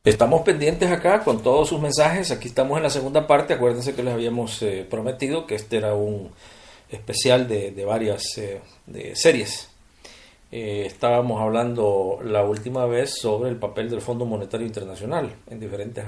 Estamos pendientes acá con todos sus mensajes. Aquí estamos en la segunda parte. Acuérdense que les habíamos prometido que este era un especial de varias de series. Estábamos hablando la última vez sobre el papel del Fondo Monetario Internacional en diferentes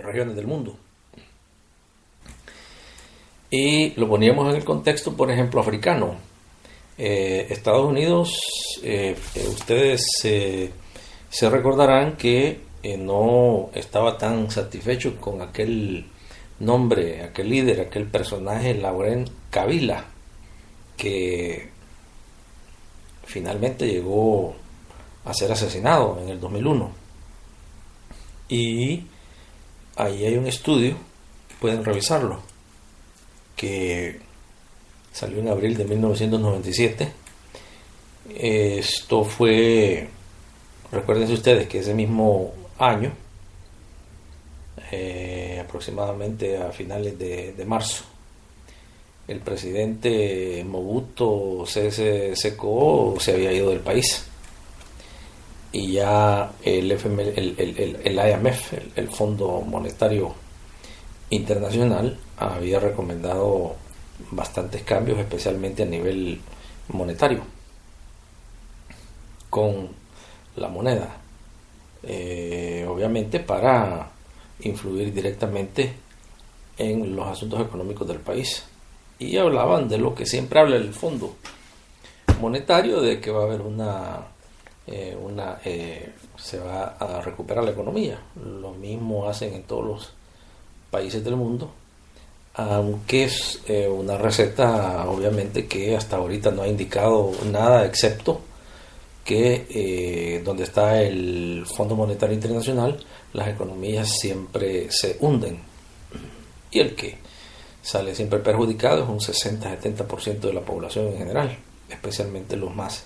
regiones del mundo. Y lo poníamos en el contexto, por ejemplo, africano. Estados Unidos, ustedes se recordarán que no estaba tan satisfecho con aquel nombre, aquel líder, aquel personaje, Laurent Kabila, que finalmente llegó a ser asesinado en el 2001. Y ahí hay un estudio, pueden revisarlo, que salió en abril de 1997. Esto fue, recuérdense ustedes que ese mismo año, aproximadamente a finales de marzo, el presidente Mobutu Sese Seko se había ido del país y ya el IMF, el Fondo Monetario Internacional, había recomendado bastantes cambios, especialmente a nivel monetario, con la moneda, obviamente para influir directamente en los asuntos económicos del país. Y hablaban de lo que siempre habla el Fondo Monetario, de que va a haber se va a recuperar la economía. Lo mismo hacen en todos los países del mundo, aunque es una receta obviamente que hasta ahorita no ha indicado nada, excepto que donde está el Fondo Monetario Internacional, las economías siempre se hunden y el que sale siempre perjudicado es un 60-70% de la población en general, especialmente los más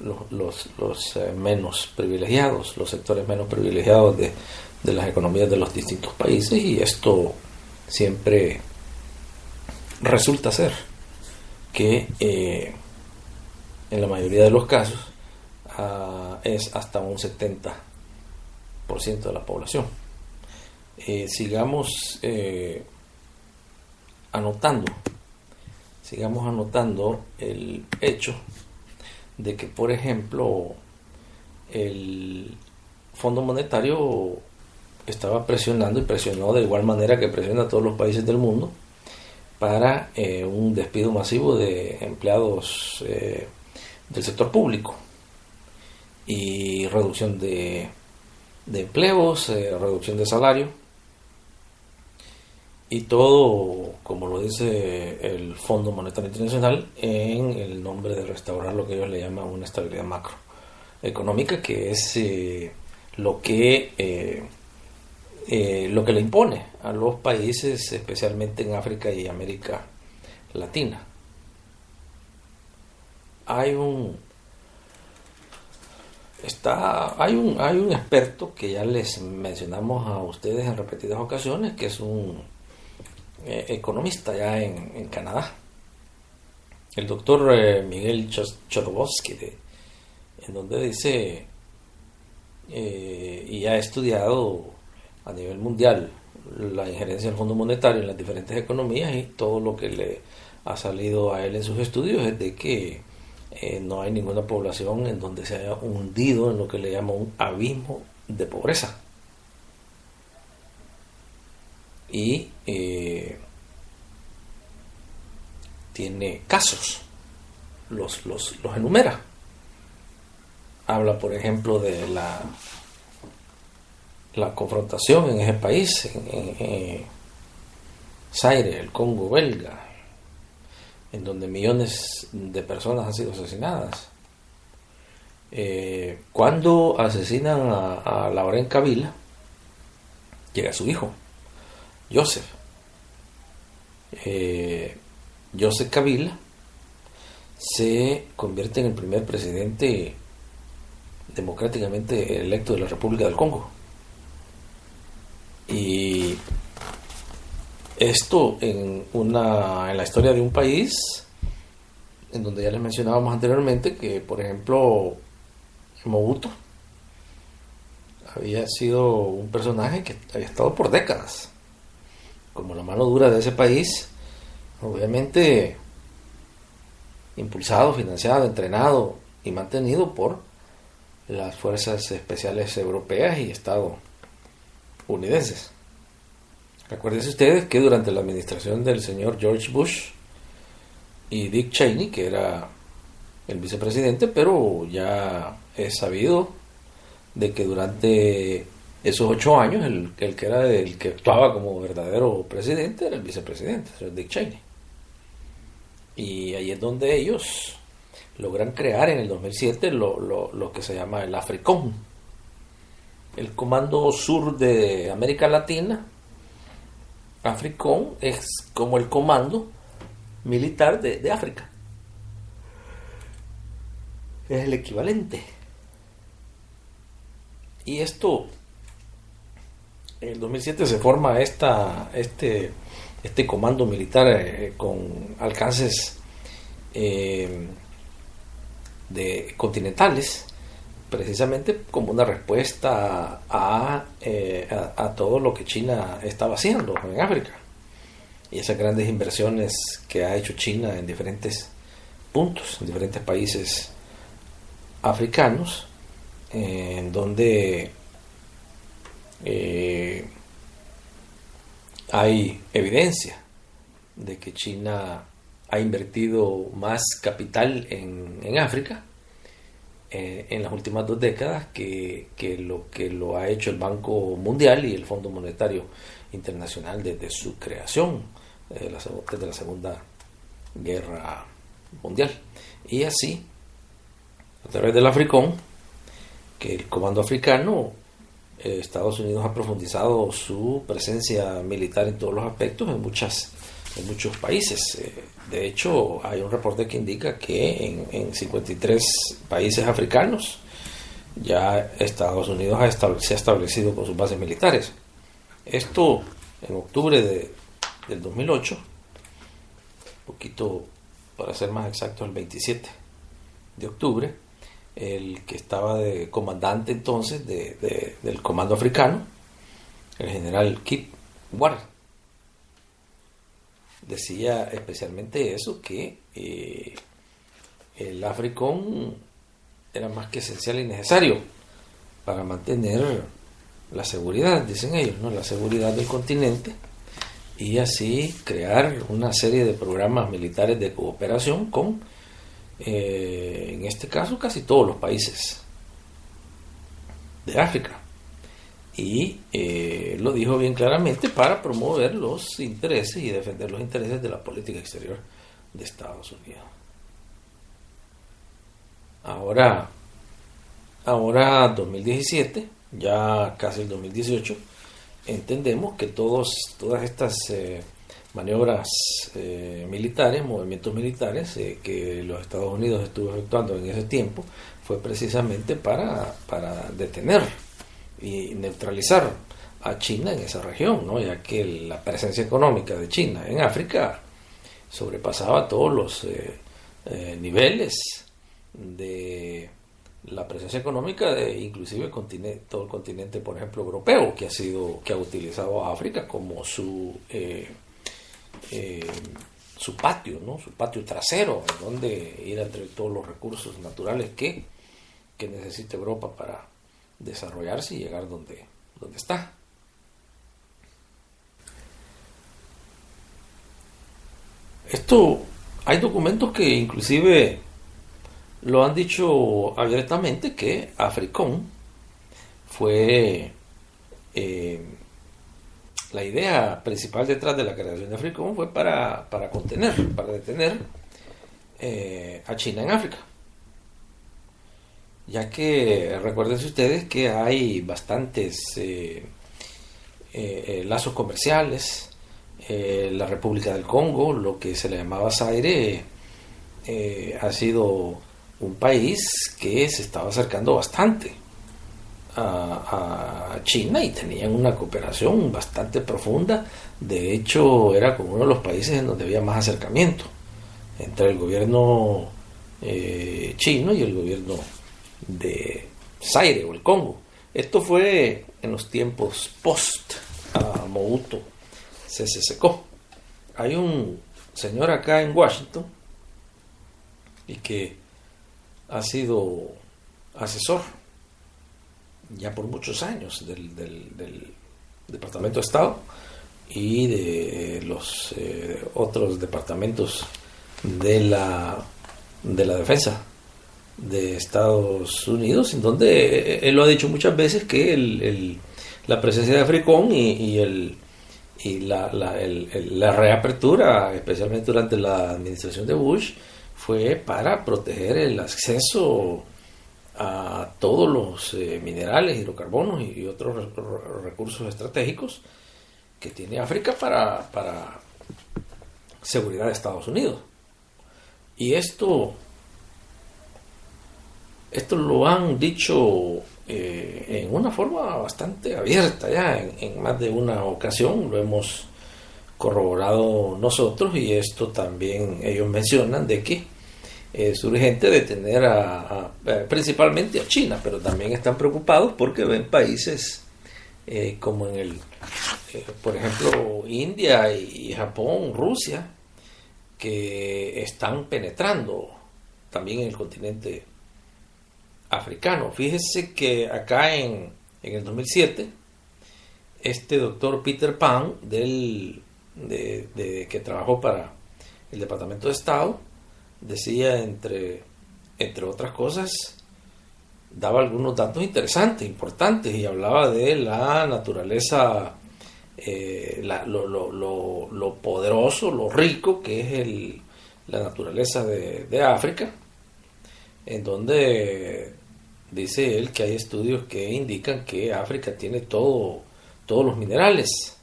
los menos privilegiados, los sectores menos privilegiados de las economías de los distintos países, y esto siempre resulta ser que en la mayoría de los casos es hasta un 70% de la población. Sigamos anotando el hecho de que, por ejemplo, el Fondo Monetario estaba presionando y presionó de igual manera que presiona a todos los países del mundo para un despido masivo de empleados del sector público y reducción de empleos, reducción de salario, y todo, como lo dice el Fondo Monetario Internacional, en el nombre de restaurar lo que ellos le llaman una estabilidad macroeconómica, que es lo que le impone a los países, especialmente en África y América Latina. Hay un experto que ya les mencionamos a ustedes en repetidas ocasiones, que es un economista ya en Canadá, el doctor Miguel Chodorowski, en donde dice y ha estudiado a nivel mundial la injerencia del Fondo Monetario en las diferentes economías, y todo lo que le ha salido a él en sus estudios es de que no hay ninguna población en donde se haya hundido en lo que le llama un abismo de pobreza. Y tiene casos, los enumera. Habla, por ejemplo, de la confrontación en ese país, en Zaire, el Congo belga, en donde millones de personas han sido asesinadas. Cuando asesinan a Laurent Kabila, llega su hijo, Joseph. Joseph Kabila se convierte en el primer presidente democráticamente electo de la República del Congo. Y esto en la historia de un país en donde ya les mencionábamos anteriormente que, por ejemplo, Mobutu había sido un personaje que había estado por décadas como la mano dura de ese país, obviamente impulsado, financiado, entrenado y mantenido por las fuerzas especiales europeas y estadounidenses. Recuérdense ustedes que durante la administración del señor George Bush y Dick Cheney, que era el vicepresidente, pero ya es sabido de que durante esos 8 años el que era el que actuaba como verdadero presidente era el vicepresidente, el señor Dick Cheney. Y ahí es donde ellos logran crear en el 2007 lo que se llama el AFRICOM, el Comando Sur de América Latina. AFRICOM es como el comando militar de África. Es el equivalente. Y esto, en el 2007 se forma este comando militar con alcances continentales, precisamente como una respuesta a todo lo que China estaba haciendo en África y esas grandes inversiones que ha hecho China en diferentes puntos, en diferentes países africanos, en donde hay evidencia de que China ha invertido más capital en África en las últimas 2 décadas que lo ha hecho el Banco Mundial y el Fondo Monetario Internacional desde su creación, desde la Segunda Guerra Mundial. Y así, a través del AFRICOM, que el Comando Africano, Estados Unidos ha profundizado su presencia militar en todos los aspectos en muchos países. De hecho, hay un reporte que indica que en 53 países africanos ya Estados Unidos se ha establecido con sus bases militares. Esto en octubre del 2008, poquito para ser más exacto, el 27 de octubre, el que estaba de comandante entonces del Comando Africano, el general Kip Ward, decía especialmente eso, que el AFRICOM era más que esencial y necesario para mantener la seguridad, dicen ellos, ¿no? La seguridad del continente, y así crear una serie de programas militares de cooperación con, en este caso, casi todos los países de África. Y lo dijo bien claramente, para promover los intereses y defender los intereses de la política exterior de Estados Unidos. Ahora 2017, ya casi el 2018, entendemos que todas estas maniobras militares, movimientos militares que los Estados Unidos estuvo efectuando en ese tiempo, fue precisamente para detener y neutralizar a China en esa región, ¿no? Ya que la presencia económica de China en África sobrepasaba todos los niveles de la presencia económica de inclusive todo el continente, por ejemplo, europeo, que ha utilizado a África como su patio, ¿no? Su patio trasero, en donde ir entre todos los recursos naturales que necesita Europa para desarrollarse y llegar donde está. Esto, hay documentos que inclusive lo han dicho abiertamente, que AFRICOM fue la idea principal detrás de la creación de AFRICOM fue para detener a China en África, ya que recuérdense ustedes que hay bastantes lazos comerciales. La República del Congo, lo que se le llamaba Zaire, ha sido un país que se estaba acercando bastante a China y tenían una cooperación bastante profunda. De hecho, era como uno de los países en donde había más acercamiento entre el gobierno chino y el gobierno de Zaire o el Congo. Esto fue en los tiempos post a Mobutu se secó. Hay un señor acá en Washington y que ha sido asesor ya por muchos años del Departamento de Estado y de los otros departamentos de la defensa de Estados Unidos, en donde él lo ha dicho muchas veces que la presencia de AFRICOM y la reapertura, especialmente durante la administración de Bush, fue para proteger el acceso a todos los minerales, hidrocarbonos y otros recursos estratégicos que tiene África para seguridad de Estados Unidos. Y esto lo han dicho en una forma bastante abierta ya, en más de una ocasión lo hemos corroborado nosotros, y esto también ellos mencionan de que es urgente detener principalmente a China, pero también están preocupados porque ven países como por ejemplo, India y Japón, Rusia, que están penetrando también en el continente africano. Fíjese que acá en el 2007, este doctor Peter Pan, que trabajó para el Departamento de Estado, decía, entre otras cosas, daba algunos datos interesantes, importantes, y hablaba de la naturaleza, lo poderoso, lo rico que es la naturaleza de África, en donde dice él que hay estudios que indican que África tiene todos los minerales.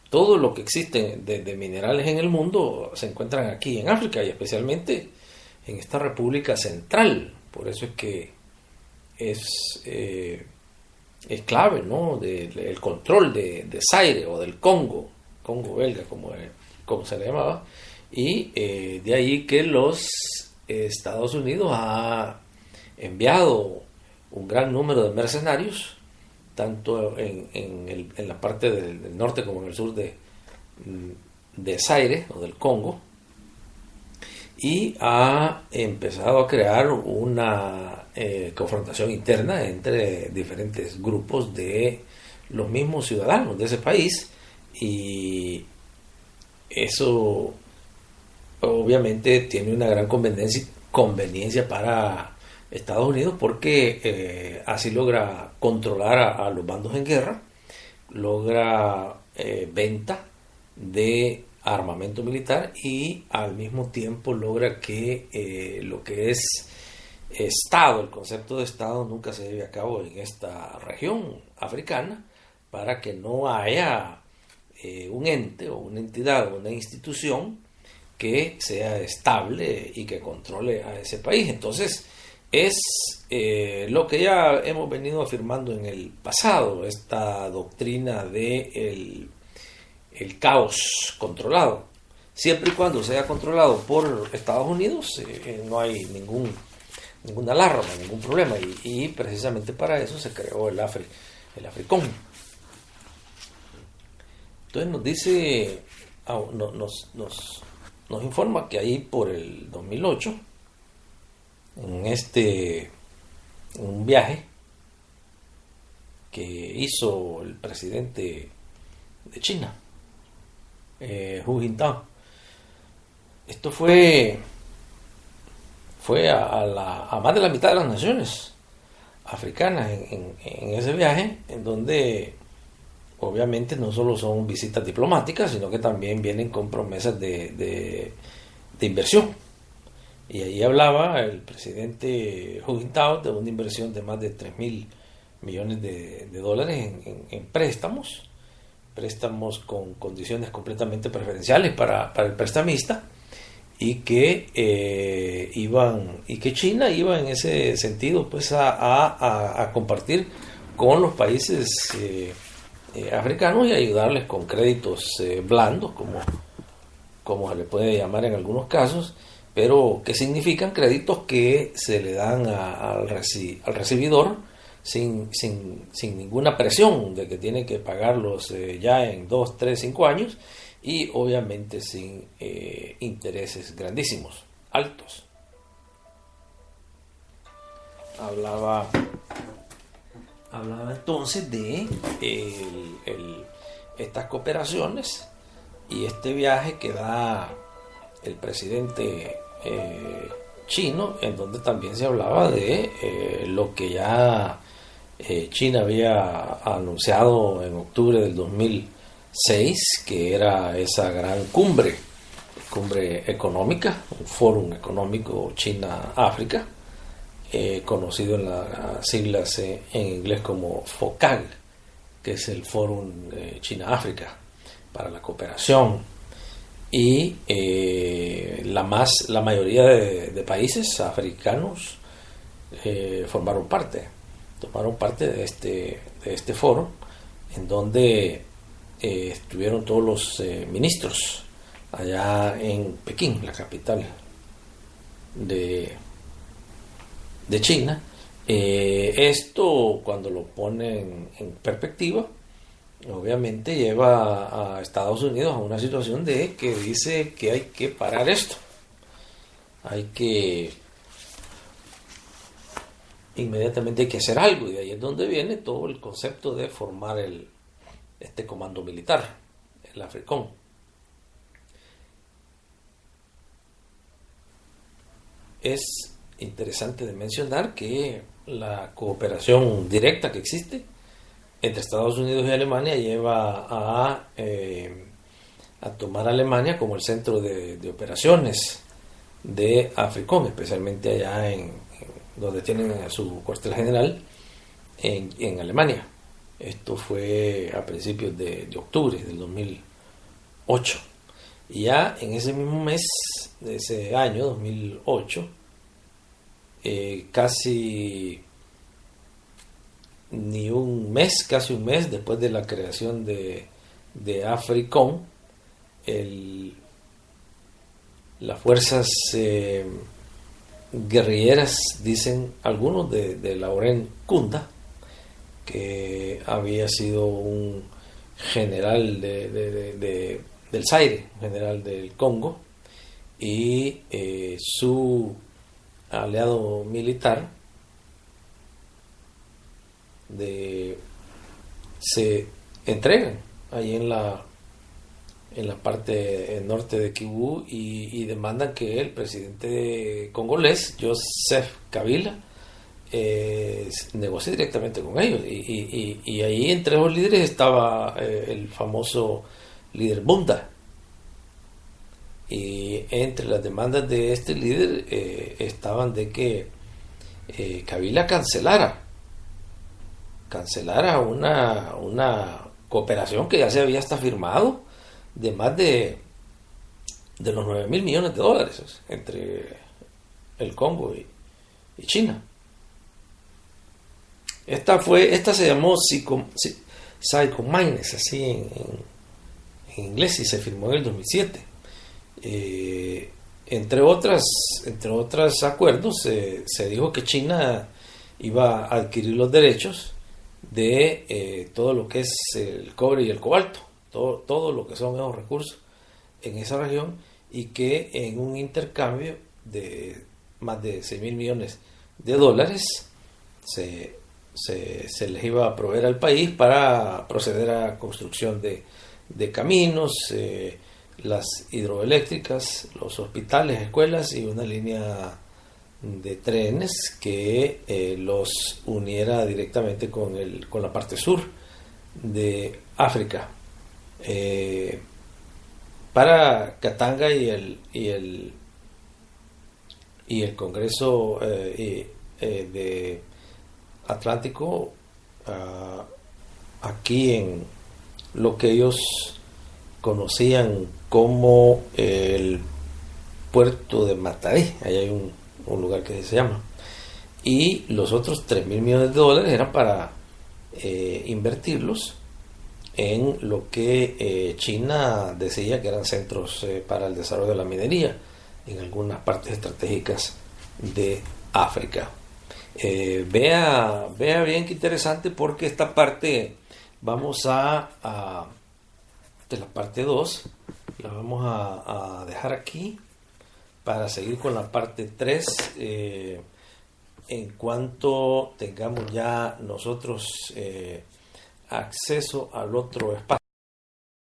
Todo lo que existe de minerales en el mundo se encuentran aquí en África, y especialmente en esta República Central. Por eso es que es clave, ¿no?, el control de Zaire o del Congo belga, como se le llamaba, y de ahí que los Estados Unidos ha enviado un gran número de mercenarios, tanto en la parte del norte como en el sur de Zaire o del Congo, y ha empezado a crear una confrontación interna entre diferentes grupos de los mismos ciudadanos de ese país, y eso obviamente tiene una gran conveniencia para Estados Unidos, porque así logra controlar a los bandos en guerra, logra venta de armamento militar, y al mismo tiempo logra que lo que es Estado, el concepto de Estado, nunca se lleve a cabo en esta región africana, para que no haya un ente o una entidad o una institución que sea estable y que controle a ese país. Entonces es lo que ya hemos venido afirmando en el pasado, esta doctrina de el caos controlado. Siempre y cuando sea controlado por Estados Unidos, no hay ninguna alarma, ningún problema, y precisamente para eso se creó el AFRICOM. Entonces nos dice, nos informa que ahí por el 2008, en un viaje que hizo el presidente de China, Hu Jintao, esto fue a más de la mitad de las naciones africanas en ese viaje, en donde obviamente no solo son visitas diplomáticas, sino que también vienen con promesas de inversión. Y ahí hablaba el presidente Hu Jintao de una inversión de más de 3.000 millones de dólares en préstamos con condiciones completamente preferenciales para el prestamista, y que China iba en ese sentido pues a compartir con los países africanos y ayudarles con créditos blandos, como se le puede llamar en algunos casos, pero que significan créditos que se le dan al recibidor sin ninguna presión de que tiene que pagarlos ya en 2, 3, 5 años, y obviamente sin intereses grandísimos, altos. Hablaba entonces de estas cooperaciones y este viaje que da el presidente chino, en donde también se hablaba de lo que ya China había anunciado en octubre del 2006, que era esa gran cumbre económica, un fórum económico China-África, conocido en las siglas en inglés como FOCAC, que es el Fórum China-África para la cooperación, y la mayoría de países africanos tomaron parte de este foro, en donde estuvieron todos los ministros allá en Pekín, la capital de China. Esto, cuando lo ponen en perspectiva, obviamente lleva a Estados Unidos a una situación de que dice que hay que parar esto, inmediatamente hay que hacer algo, y de ahí es donde viene todo el concepto de formar este comando militar, el AFRICOM. Es interesante de mencionar que la cooperación directa que existe entre Estados Unidos y Alemania lleva a tomar a Alemania como el centro de operaciones de AFRICOM, especialmente allá donde tienen su cuartel general en Alemania. Esto fue a principios de octubre del 2008. Y ya en ese mismo mes de ese año, 2008, casi un mes después de la creación de AFRICOM, las fuerzas guerrilleras, dicen algunos, de Laurent Kunda, que había sido un general del Zaire, general del Congo, y su aliado militar se entregan ahí en la parte norte de Kivu, y demandan que el presidente congolés, Joseph Kabila, negocie directamente con ellos, y ahí entre los líderes estaba el famoso líder Bunda. Y entre las demandas de este líder estaban de que Kabila cancelara una cooperación que ya se había hasta firmado de más de los 9.000 millones de dólares entre el Congo y China. Esta se llamó Psychomines, así en inglés, y se firmó en el 2007. Entre otros acuerdos, se dijo que China iba a adquirir los derechos de todo lo que es el cobre y el cobalto, todo lo que son esos recursos en esa región, y que en un intercambio de más de 6.000 millones de dólares se les iba a proveer al país para proceder a construcción de caminos, las hidroeléctricas, los hospitales, escuelas, y una línea de trenes que los uniera directamente con la parte sur de África, para Katanga y el Congreso de Atlántico, aquí en lo que ellos conocían como el puerto de Matadí. Ahí hay un lugar que se llama, y los otros 3.000 millones de dólares eran para invertirlos en lo que China decía que eran centros para el desarrollo de la minería en algunas partes estratégicas de África. Vea bien qué interesante, porque esta parte vamos de la parte 2 la vamos a dejar aquí para seguir con la parte 3 en cuanto tengamos ya nosotros acceso al otro espacio.